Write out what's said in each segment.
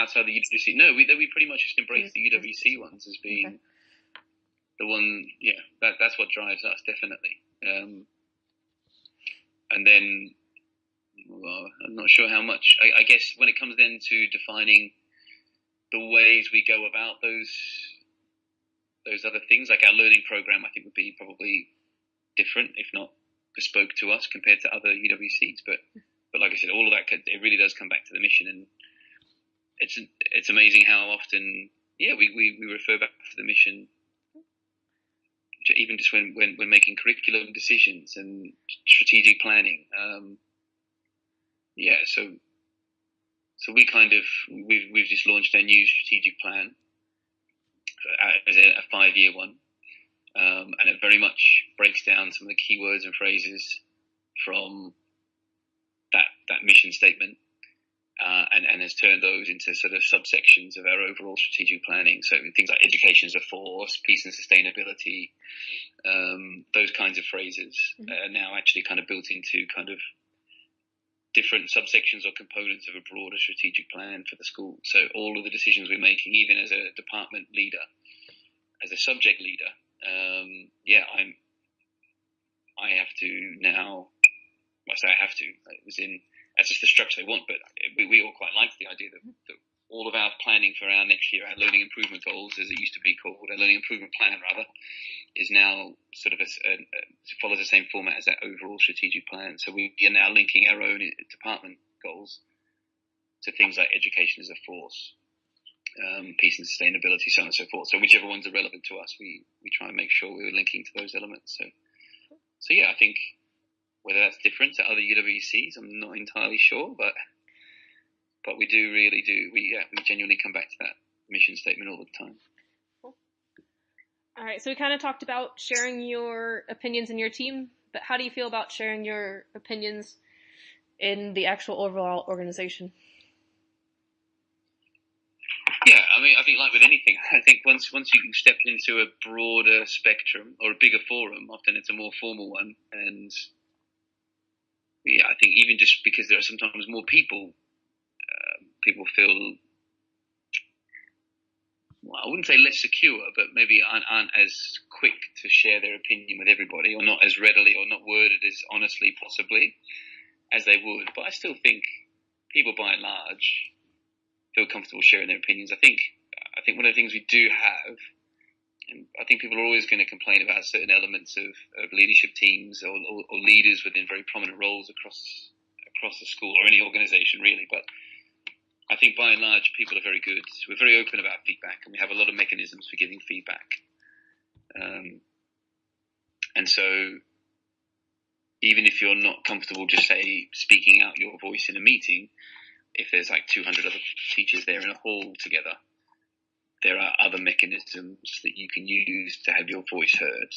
outside the UWC. No, we pretty much just embrace the UWC ones as being the one. Yeah, that's what drives us definitely. And then, well, I'm not sure how much. I guess when it comes then to defining the ways we go about those other things, like our learning program, I think would be probably different, if not bespoke to us compared to other UWCs. But like I said, all of that, it really does come back to the mission, and it's amazing how often, we refer back to the mission, even just when making curriculum decisions and strategic planning. So we've just launched a new strategic plan as a 5-year one, and it very much breaks down some of the keywords and phrases from that mission statement, and has turned those into sort of subsections of our overall strategic planning. So things like education as a force, peace and sustainability, those kinds of phrases are now actually kind of built into kind of different subsections or components of a broader strategic plan for the school. So all of the decisions we're making, even as a department leader, as a subject leader, I have to now. Well, I say I have to. It was in. That's just the structure they want, but we all quite like the idea that all of our planning for our next year, our learning improvement goals, as it used to be called, our learning improvement plan rather, is now sort of follows the same format as that overall strategic plan. So we are now linking our own department goals to things like education as a force, peace and sustainability, so on and so forth. So whichever ones are relevant to us, we try and make sure we're linking to those elements. So yeah, I think whether that's different to other UWCs, I'm not entirely sure, but we we genuinely come back to that mission statement all the time. Cool. All right, so we kind of talked about sharing your opinions in your team, but how do you feel about sharing your opinions in the actual overall organization? Yeah, I mean, I think like with anything, I think once you step into a broader spectrum or a bigger forum, often it's a more formal one, and yeah, I think even just because there are sometimes more people, people feel, well, I wouldn't say less secure, but maybe aren't as quick to share their opinion with everybody, or not as readily, or not worded as honestly, possibly, as they would. But I still think people, by and large, feel comfortable sharing their opinions. I think one of the things we do have, and I think people are always going to complain about certain elements of leadership teams or leaders within very prominent roles across the school or any organisation really. But I think by and large people are very good. We're very open about feedback, and we have a lot of mechanisms for giving feedback. And so even if you're not comfortable just say speaking out your voice in a meeting, if there's like 200 other teachers there in a hall together, there are other mechanisms that you can use to have your voice heard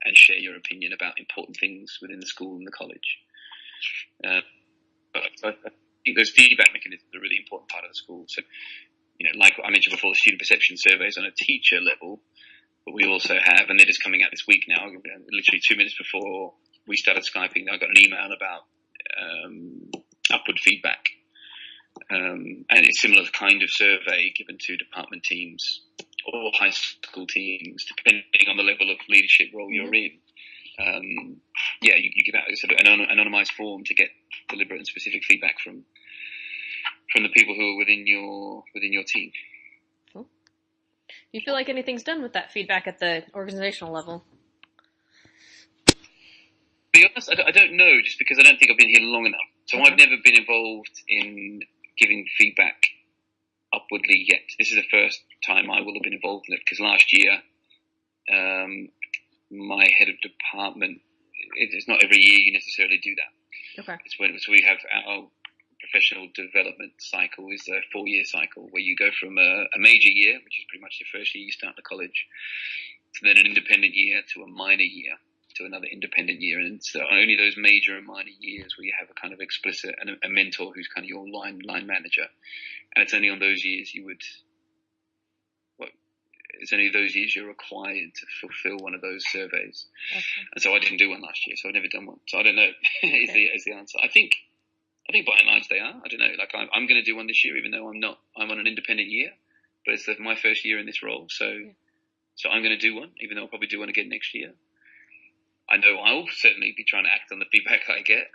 and share your opinion about important things within the school and the college. But I think those feedback mechanisms are a really important part of the school. So, like I mentioned before, the student perception surveys on a teacher level, but we also have, and they're just coming out this week now, literally 2 minutes before we started Skyping, I got an email about upward feedback. And it's a similar kind of survey given to department teams or high school teams, depending on the level of leadership role you're in. You give out sort of an anonymized form to get deliberate and specific feedback from the people who are within your team. Cool. Do you feel like anything's done with that feedback at the organizational level? To be honest, I don't know, just because I don't think I've been here long enough. So I've never been involved in giving feedback upwardly yet. This is the first time I will have been involved in it, because last year my head of department, it's not every year you necessarily do that. Okay. So we have our professional development cycle is a 4-year cycle where you go from a major year, which is pretty much the first year you start the college, to then an independent year, to a minor year, to another independent year. And it's only those major and minor years where you have a kind of explicit and a mentor who's kind of your line manager. And it's only on those years it's only those years you're required to fulfill one of those surveys. Okay. And so I didn't do one last year, so I've never done one. So I don't know is the answer. I think I think by and large they are. I don't know. Like I'm going to do one this year, even though I'm not. I'm on an independent year, but it's my first year in this role, so I'm going to do one, even though I'll probably do one again next year. I know I'll certainly be trying to act on the feedback I get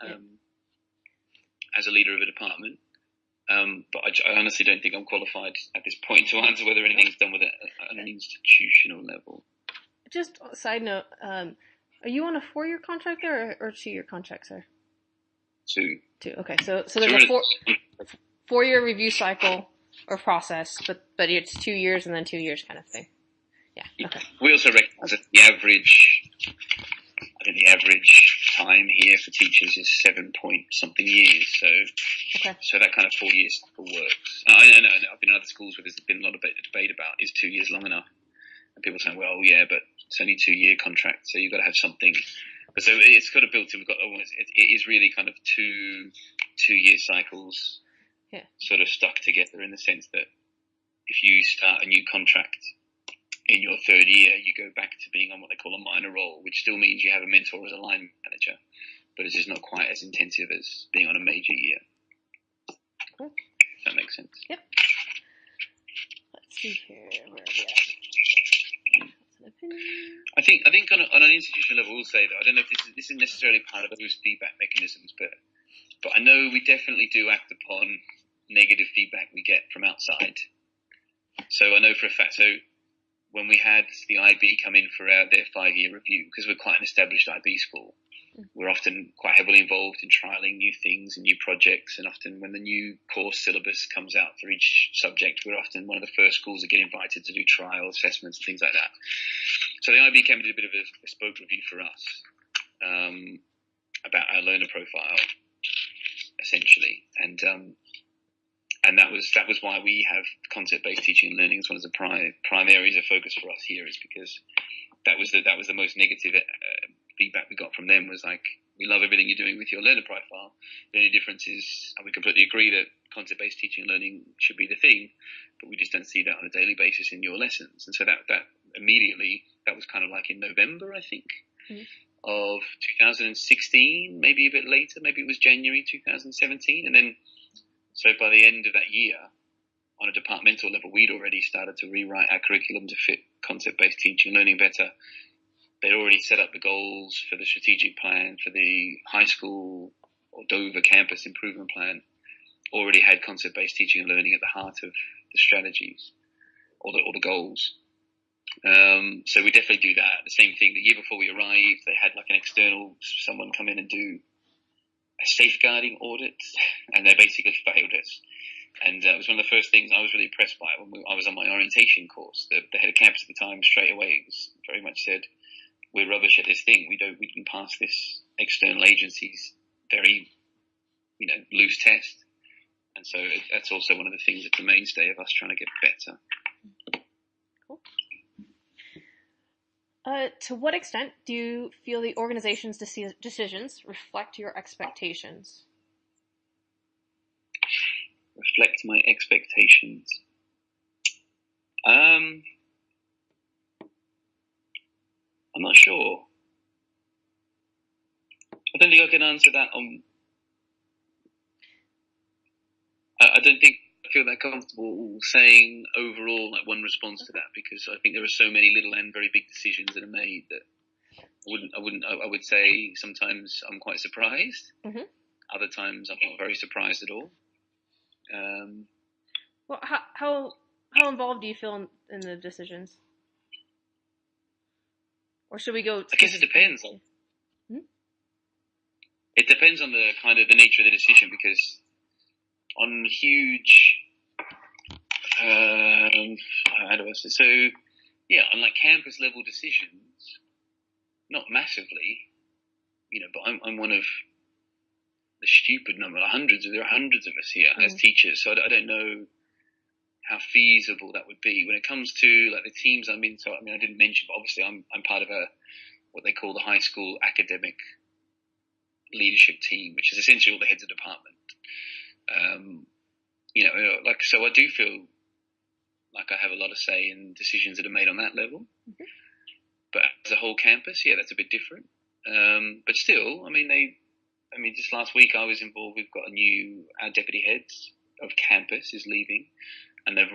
as a leader of a department. But I honestly don't think I'm qualified at this point to answer whether anything's done with it at an institutional level. Just a side note, are you on a 4-year contract there or 2-year contract, sir? 2. Okay, so there's a 4-year review cycle or process, but it's 2 years and then 2 years kind of thing. Yeah. Okay. We also recognise that the average time here for teachers is 7-point-something years. So that kind of 4 years cycle works. I know I've been in other schools where there's been a lot of debate about is 2 years long enough, and people saying, well, yeah, but it's only 2-year contract, so you've got to have something. But so it's got a built in. It is really kind of 2-year cycles, sort of stuck together in the sense that if you start a new contract in your 3rd year, you go back to being on what they call a minor role, which still means you have a mentor as a line manager, but it's just not quite as intensive as being on a major year. Cool. If that makes sense. Yep. Let's see here. Where are we at? I think on an institutional level, we'll say that I don't know if this is necessarily part of those feedback mechanisms, but I know we definitely do act upon negative feedback we get from outside. So I know for a fact. So when we had the IB come in for their 5-year review, because we're quite an established IB school, we're often quite heavily involved in trialling new things and new projects, and often when the new course syllabus comes out for each subject, we're often one of the first schools that get invited to do trial assessments and things like that. So the IB came and did a bit of a bespoke review for us about our learner profile, essentially, and that was why we have concept-based teaching and learning as one of the prime areas of focus for us here, is because that was the most negative feedback we got from them, was like, we love everything you're doing with your learner profile. The only difference is, and we completely agree that concept-based teaching and learning should be the thing, but we just don't see that on a daily basis in your lessons. And so that immediately, that was kind of like in November, I think, of 2016, maybe a bit later, maybe it was January 2017. And then, so by the end of that year, on a departmental level, we'd already started to rewrite our curriculum to fit concept-based teaching and learning better. They'd already set up the goals for the strategic plan for the high school or Dover campus improvement plan, already had concept-based teaching and learning at the heart of the strategies or the goals. So we definitely do that. The same thing, the year before we arrived, they had like an external, someone come in and do a safeguarding audit, and they basically failed us. And it was one of the first things I was really impressed by when I was on my orientation course. The head of campus at the time straight away was very much said, we're rubbish at this thing. We can pass this external agency's very, loose test. And so that's also one of the things that's the mainstay of us trying to get better. Cool. To what extent do you feel the organization's decisions reflect your expectations? Reflect my expectations. I'm not sure. I don't think I can answer that I don't think I feel that comfortable saying overall like one response to that, because I think there are so many little and very big decisions that are made that I would say sometimes I'm quite surprised. Mm-hmm. Other times I'm not very surprised at all. Well, how involved do you feel in the decisions? Or should we go? I guess it depends. It depends on the kind of the nature of the decision, because on huge, how do I say? So, yeah, on like campus level decisions, not massively, but I'm one of the stupid number, there are hundreds of us here as teachers, so I don't know how feasible that would be when it comes to like the teams I'm in. So I mean, I didn't mention, but obviously I'm part of what they call the high school academic leadership team, which is essentially all the heads of department. So I do feel like I have a lot of say in decisions that are made on that level. Mm-hmm. But as a whole campus, yeah, that's a bit different. But still, I mean, I mean, just last week I was involved. We've got our deputy heads of campus is leaving, and they've